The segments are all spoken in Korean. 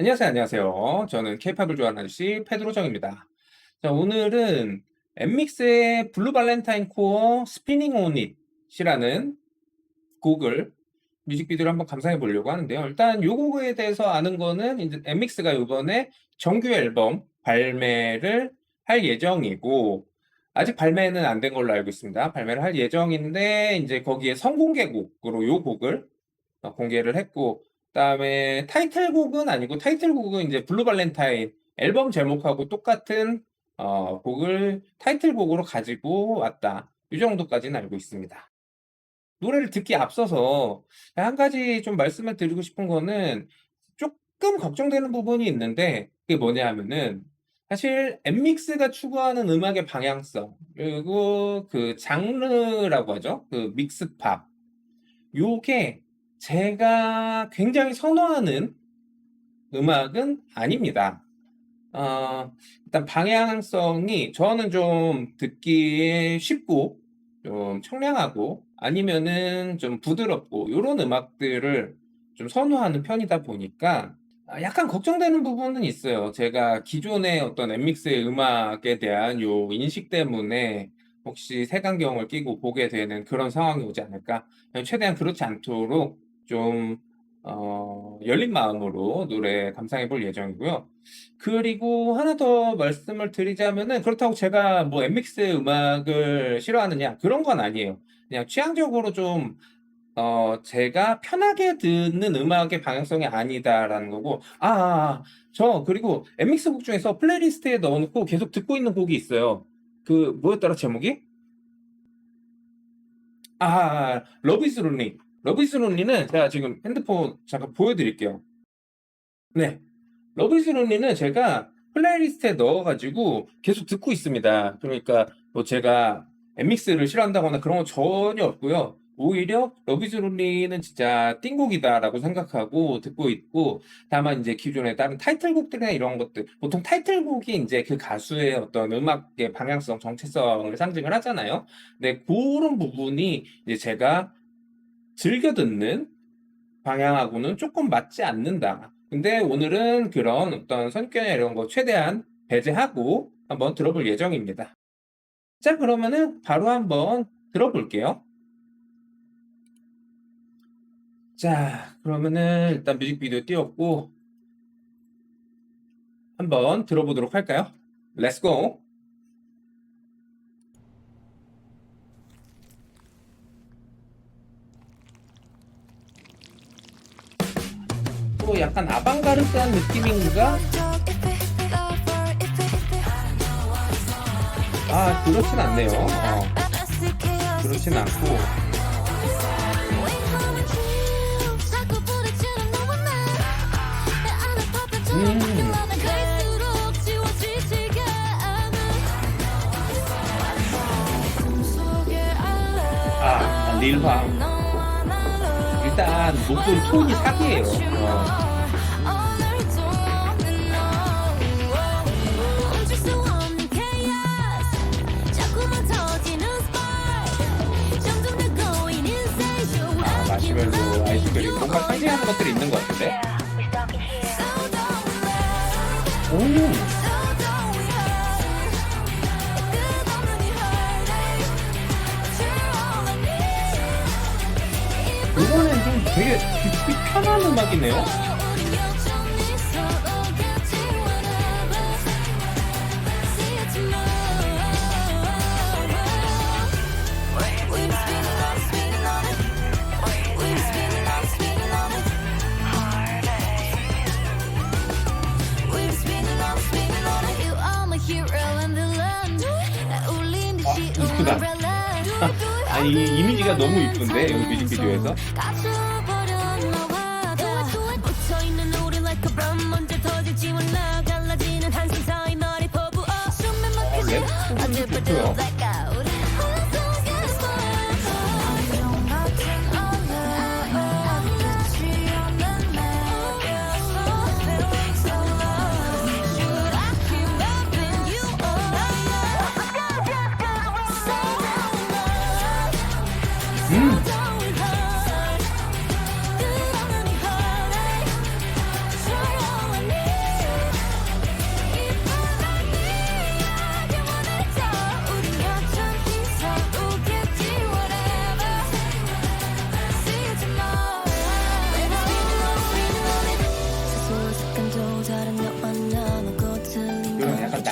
안녕하세요, 안녕하세요. 저는 케이팝을 좋아하는 아저씨 페드로정입니다. 자, 오늘은 엠믹스의 블루 발렌타인 코어 스피닝 온 잇이라는 곡을 뮤직비디오를 한번 감상해 보려고 하는데요. 일단 이 곡에 대해서 아는 거는 이제 엠믹스가 이번에 정규 앨범 발매를 할 예정이고, 아직 발매는 안 된 걸로 알고 있습니다. 발매를 할 예정인데 이제 거기에 선공개곡으로 이 곡을 공개를 했고, 그다음에 타이틀곡은 아니고, 타이틀곡은 이제 블루 발렌타인 앨범 제목하고 똑같은 곡을 타이틀곡으로 가지고 왔다. 이 정도까지는 알고 있습니다. 노래를 듣기 앞서서 한 가지 좀 말씀을 드리고 싶은 거는, 조금 걱정되는 부분이 있는데, 그게 뭐냐 하면은, 사실 엠믹스가 추구하는 음악의 방향성, 그리고 그 장르라고 하죠. 그 믹스팝, 요게 제가 굉장히 선호하는 음악은 아닙니다. 일단 방향성이 저는 좀 듣기에 쉽고 좀 청량하고 아니면은 좀 부드럽고 요런 음악들을 좀 선호하는 편이다 보니까 약간 걱정되는 부분은 있어요. 제가 기존의 어떤 엠믹스의 음악에 대한 요 인식 때문에 혹시 색안경을 끼고 보게 되는 그런 상황이 오지 않을까. 최대한 그렇지 않도록 좀 열린 마음으로 노래 감상해 볼 예정이고요. 그리고 하나 더 말씀을 드리자면은, 그렇다고 제가 뭐 엠믹스의 음악을 싫어하느냐 그런 건 아니에요. 그냥 취향적으로 좀 제가 편하게 듣는 음악의 방향성이 아니다라는 거고. 저 그리고 엠믹스 곡 중에서 플레이리스트에 넣어놓고 계속 듣고 있는 곡이 있어요. 그 뭐였더라 제목이? 러브 이즈 론리. 러브 이즈 론리는 제가 지금 핸드폰 잠깐 보여드릴게요. 네. 러브 이즈 론리는 제가 플레이리스트에 넣어가지고 계속 듣고 있습니다. 그러니까 뭐 제가 엠믹스를 싫어한다거나 그런 건 전혀 없고요. 오히려 러브 이즈 론리는 진짜 띵곡이다라고 생각하고 듣고 있고, 다만 이제 기존의 다른 타이틀곡들이나 이런 것들, 보통 타이틀곡이 이제 그 가수의 어떤 음악의 방향성, 정체성을 상징을 하잖아요. 근데 그런 부분이 이제 제가 즐겨 듣는 방향하고는 조금 맞지 않는다. 근데 오늘은 그런 어떤 선입견이나 이런 거 최대한 배제하고 한번 들어볼 예정입니다. 자, 그러면은 바로 한번 들어볼게요. 자, 그러면은 일단 뮤직비디오 띄웠고 한번 들어보도록 할까요? Let's go! 또 약간 아방가르드한 느낌인가? 그렇진 않네요. 그렇진 않고. 음, 릴황. 일단 목소리 톤이 사기예요. 마시멜로, 아이스크림, 뭔가 상징하는 것들이 있는 것 같은데? 오! 이거는 좀 되게 듣기 편한 음악이네요? 이쁘다. 아니, 이 이미지가 너무 이쁜데, 여기 뮤직비디오에서. 랩 부분도 좋고요.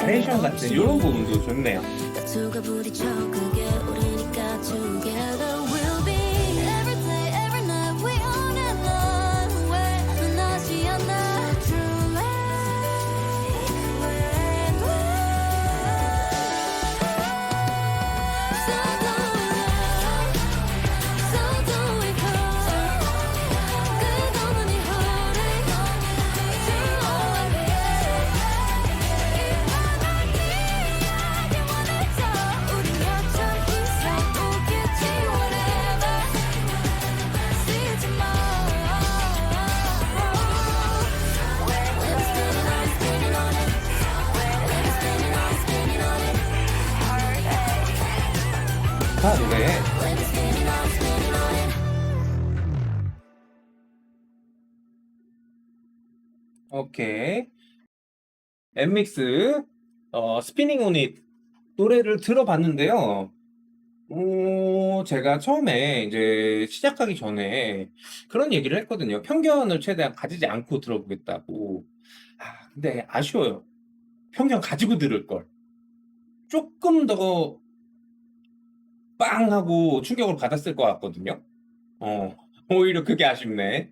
나레이션 같은 이런 부분도 좋네요. 다투가 부딪혀 그게 우리니까 together we'll be every day every night we on and on 왜 변하지 않아 truly so do we call 끝없는 이 hurry to always 우린 여전히 싸우겠지 whatever see tomorrow Let us spinning on it spinning on it Let us spinning on it spinning on it 아, 노래. Let us spinning on it spinning on it 오케이. 엠믹스 스피닝 온잇 노래를 들어봤는데요. 제가 처음에 이제 시작하기 전에 그런 얘기를 했거든요. 편견을 최대한 가지지 않고 들어보겠다고. 근데 아쉬워요. 편견 가지고 들을 걸. 조금 더 빵 하고 충격을 받았을 것 같거든요. 오히려 그게 아쉽네.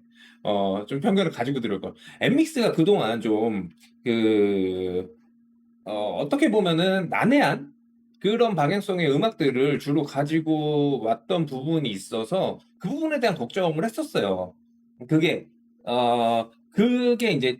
좀 편견을 가지고 들을 걸. 엠믹스가 그동안 좀 어떻게 보면은 난해한 그런 방향성의 음악들을 주로 가지고 왔던 부분이 있어서 그 부분에 대한 걱정을 했었어요. 그게 그게 이제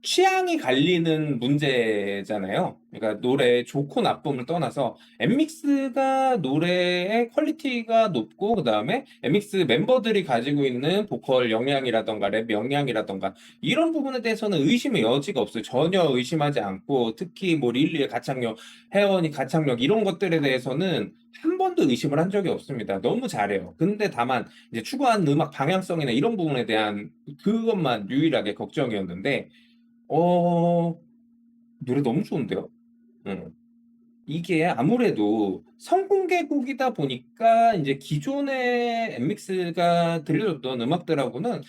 취향이 갈리는 문제잖아요. 그러니까 노래 좋고 나쁨을 떠나서 엠믹스가 노래의 퀄리티가 높고 그다음에 엠믹스 멤버들이 가지고 있는 보컬 역량이라던가 랩 역량이라던가 이런 부분에 대해서는 의심의 여지가 없어요. 전혀 의심하지 않고 특히 뭐 릴리의 가창력, 혜원이 가창력 이런 것들에 대해서는 한 번도 의심을 한 적이 없습니다. 너무 잘해요. 근데 다만 이제 추구하는 음악 방향성이나 이런 부분에 대한 그것만 유일하게 걱정이었는데 노래 너무 좋은데요? 응. 이게 아무래도 선공개곡이다 보니까 이제 기존의 엠믹스가 들려줬던 음악들하고는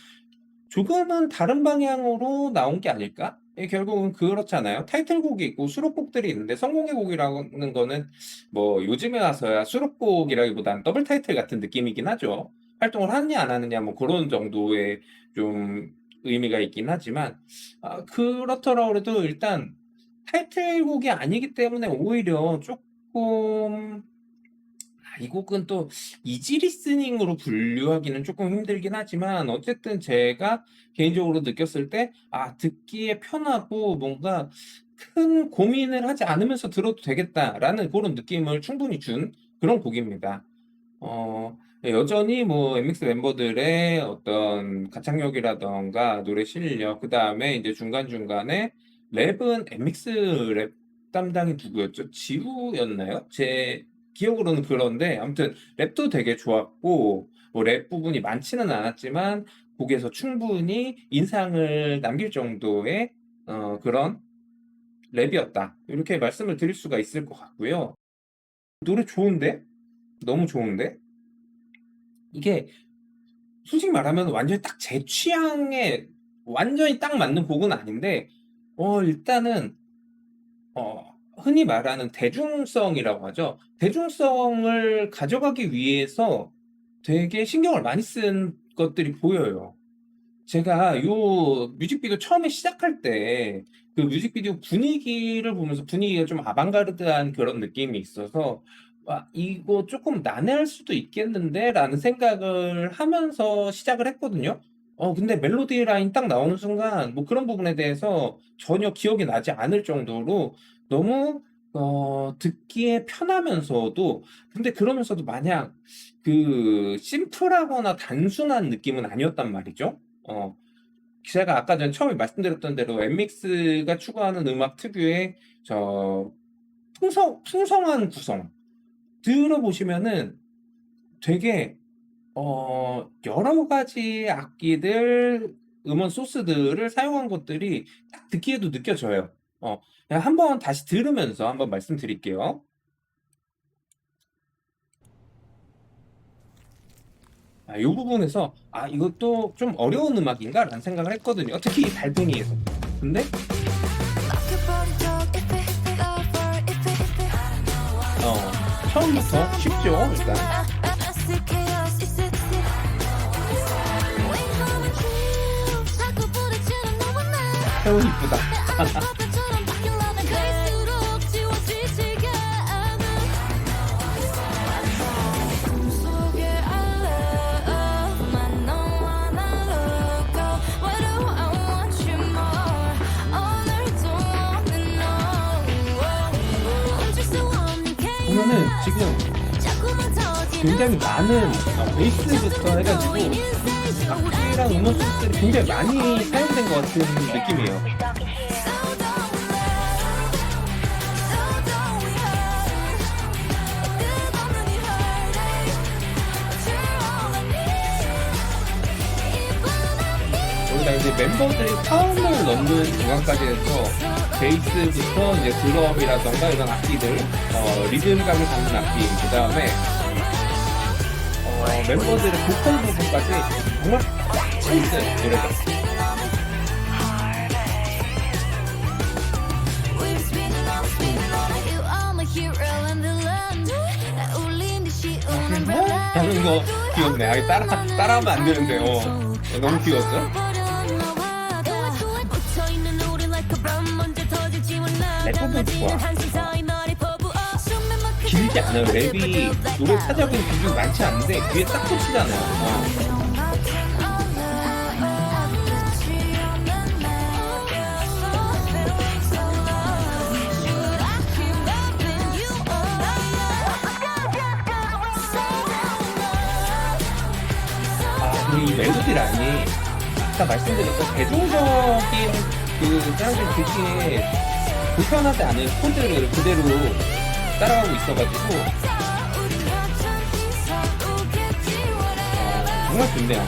조금은 다른 방향으로 나온 게 아닐까? 결국은 그렇잖아요. 타이틀곡이 있고 수록곡들이 있는데 선공개곡이라는 거는 뭐 요즘에 와서야 수록곡이라기보다는 더블 타이틀 같은 느낌이긴 하죠. 활동을 하느냐 안 하느냐 뭐 그런 정도의 좀 의미가 있긴 하지만 그렇더라고 그래도 일단 타이틀곡이 아니기 때문에 오히려 조금 이 곡은 또 이지 리스닝으로 분류하기는 조금 힘들긴 하지만 어쨌든 제가 개인적으로 느꼈을 때 듣기에 편하고 뭔가 큰 고민을 하지 않으면서 들어도 되겠다라는 그런 느낌을 충분히 준 그런 곡입니다. 여전히 뭐 엠믹스 멤버들의 어떤 가창력이라던가 노래 실력, 그 다음에 이제 중간중간에 랩은 엠믹스 랩 담당이 누구였죠? 지우였나요? 제 기억으로는 그런데 아무튼 랩도 되게 좋았고 뭐 랩 부분이 많지는 않았지만 곡에서 충분히 인상을 남길 정도의 그런 랩이었다. 이렇게 말씀을 드릴 수가 있을 것 같고요. 노래 좋은데? 너무 좋은데? 이게 솔직히 말하면 완전히 딱 제 취향에 완전히 딱 맞는 곡은 아닌데 일단은 흔히 말하는 대중성이라고 하죠. 대중성을 가져가기 위해서 되게 신경을 많이 쓴 것들이 보여요. 제가 요 뮤직비디오 처음에 시작할 때 그 뮤직비디오 분위기를 보면서 분위기가 좀 아방가르드한 그런 느낌이 있어서 이거 조금 난해할 수도 있겠는데 라는 생각을 하면서 시작을 했거든요. 근데 멜로디 라인 딱 나오는 순간 뭐 그런 부분에 대해서 전혀 기억이 나지 않을 정도로 너무 듣기에 편하면서도 근데 그러면서도 마냥 그 심플하거나 단순한 느낌은 아니었단 말이죠. 제가 아까 전 처음에 말씀드렸던 대로 엠믹스가 추구하는 음악 특유의 풍성한 구성 들어보시면은 되게 여러 가지 악기들 음원 소스들을 사용한 것들이 딱 듣기에도 느껴져요. 그냥 한번 다시 들으면서 한번 말씀드릴게요. 이 부분에서 이것도 좀 어려운 음악인가? 라는 생각을 했거든요. 특히 이 발팽이에서. 근데 Lock your body talk if it love 처음부터 쉽죠, 일단. 태우 이쁘다. 보면은 지금 굉장히 많은 베이스부터 해가지고 악기랑 음원 소스들이 굉장히 많이 사용된 것 같은 느낌이에요. 여기다 이제 멤버들이 파음을 넣는 중간까지 해서 베이스부터 이제 드럼이라던가 이런 악기들, 리듬감을 갖는 악기, 그 다음에 멤버들의 보컬 부분까지 정말 꽉 차있어요, 노래가. 나는 이거 귀엽네. 아니, 따라하면 안 되는데, 너무 귀여웠어. 랩 부분 좋아. 길지 않아요. 랩이 노래 찾아보는 비중이 많지 않은데 귀에 딱 꽂히잖아요. 그리고 이 멜로디 라인이 아까 말씀드렸던 대중적인 그 사람들 듣기에 불편하지 않은 코드를 그대로 따라가고 있어가지고 정말 좋네요.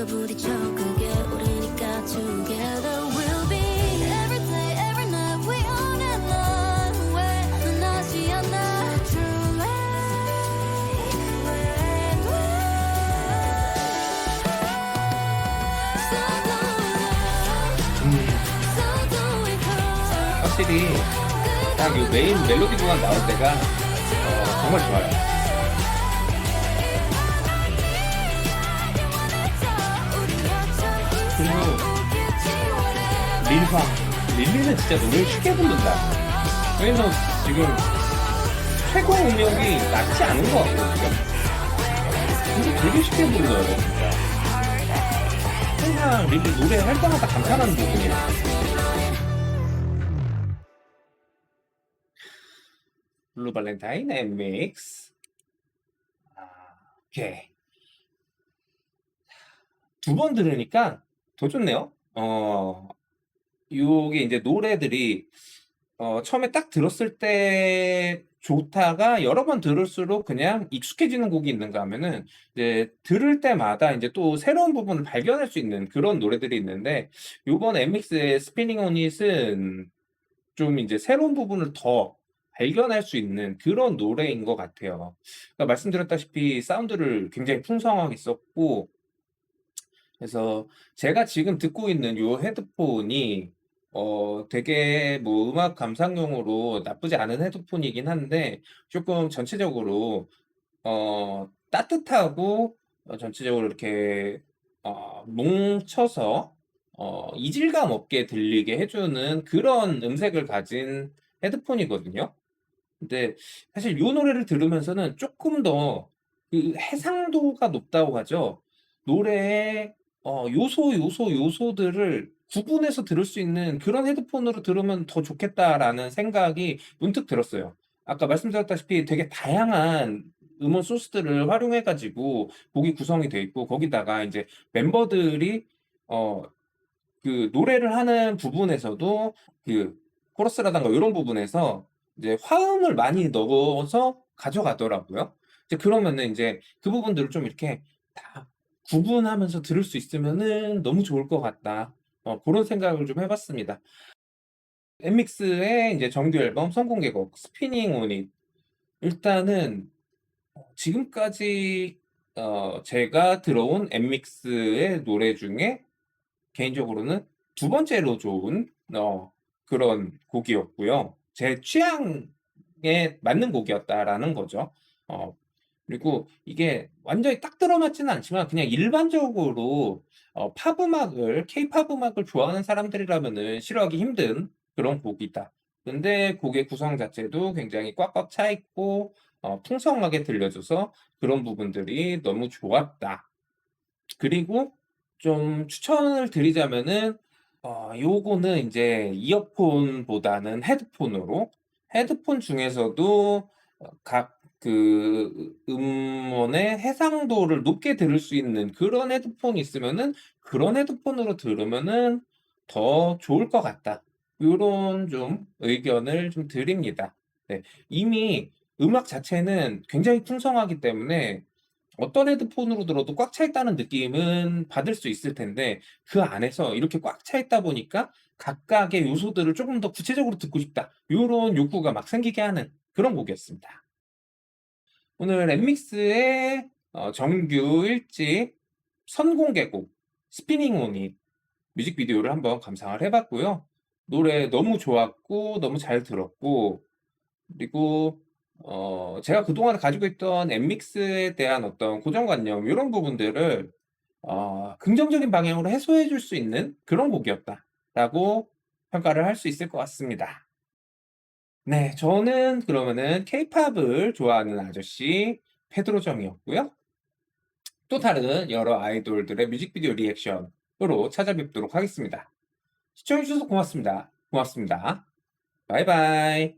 부딪혀 그게 우리니까 together we'll be every day every night we on and on 왜 넌 하지 않아 truly 확실히 딱 이 메인 멜로디 구간 나올 때가 정말 좋아요. 그리고 릴리는 진짜 노래를 쉽게 부른다. 그래서 지금 최고 음역이 낮지 않은 것 같거든요. 근데 되게 쉽게 불러요, 진짜. 항상 릴리 노래 할 때마다 감탄하는 부분이에요. 블루 발렌타인 엠믹스. 오케이. 두 번 들으니까 더 좋네요. 요게 이제 노래들이 처음에 딱 들었을 때 좋다가 여러 번 들을수록 그냥 익숙해지는 곡이 있는가 하면은 이제 들을 때마다 이제 또 새로운 부분을 발견할 수 있는 그런 노래들이 있는데 요번 엠믹스의 스피닝 온잇은 좀 이제 새로운 부분을 더 발견할 수 있는 그런 노래인 것 같아요. 그러니까 말씀드렸다시피 사운드를 굉장히 풍성하게 썼고 그래서 제가 지금 듣고 있는 요 헤드폰이 되게 뭐 음악 감상용으로 나쁘지 않은 헤드폰이긴 한데 조금 전체적으로 따뜻하고 전체적으로 이렇게 뭉쳐서 이질감 없게 들리게 해주는 그런 음색을 가진 헤드폰이거든요. 근데 사실 요 노래를 들으면서는 조금 더 그 해상도가 높다고 하죠. 노래의 요소들을 구분해서 들을 수 있는 그런 헤드폰으로 들으면 더 좋겠다라는 생각이 문득 들었어요. 아까 말씀드렸다시피 되게 다양한 음원 소스들을 활용해가지고 곡이 구성이 돼 있고 거기다가 이제 멤버들이 그 노래를 하는 부분에서도 그 코러스라든가 이런 부분에서 이제 화음을 많이 넣어서 가져가더라고요. 이제 그러면은 이제 그 부분들을 좀 이렇게 다 구분하면서 들을 수 있으면은 너무 좋을 것 같다. 그런 생각을 좀 해봤습니다. 엠믹스의 이제 정규 앨범 선공개곡 스피닝 온잇 일단은 지금까지 제가 들어온 엠믹스의 노래 중에 개인적으로는 두 번째로 좋은 그런 곡이었고요. 제 취향에 맞는 곡이었다라는 거죠. 어, 그리고 이게 완전히 딱 들어맞지는 않지만 그냥 일반적으로 팝 음악을, 케이팝 음악을 좋아하는 사람들이라면은 싫어하기 힘든 그런 곡이다. 근데 곡의 구성 자체도 굉장히 꽉꽉 차 있고 풍성하게 들려줘서 그런 부분들이 너무 좋았다. 그리고 좀 추천을 드리자면은 요거는 이제 이어폰보다는 헤드폰 중에서도 각 그 음원의 해상도를 높게 들을 수 있는 그런 헤드폰이 있으면은 그런 헤드폰으로 들으면은 더 좋을 것 같다. 요런 좀 의견을 좀 드립니다. 네. 이미 음악 자체는 굉장히 풍성하기 때문에 어떤 헤드폰으로 들어도 꽉 차 있다는 느낌은 받을 수 있을 텐데 그 안에서 이렇게 꽉 차 있다 보니까 각각의 요소들을 조금 더 구체적으로 듣고 싶다. 요런 욕구가 막 생기게 하는 그런 곡이었습니다. 오늘 엠믹스의 정규 1집 선공개곡 스피닝 온 잇 뮤직비디오를 한번 감상을 해 봤고요. 노래 너무 좋았고 너무 잘 들었고 그리고 제가 그동안 가지고 있던 엠믹스에 대한 어떤 고정관념 요런 부분들을 긍정적인 방향으로 해소해 줄 수 있는 그런 곡이었다라고 평가를 할 수 있을 것 같습니다. 네. 저는 그러면은 케이팝을 좋아하는 아저씨 페드로정이었고요. 또 다른 여러 아이돌들의 뮤직비디오 리액션으로 찾아뵙도록 하겠습니다. 시청해 주셔서 고맙습니다. 고맙습니다. 바이바이.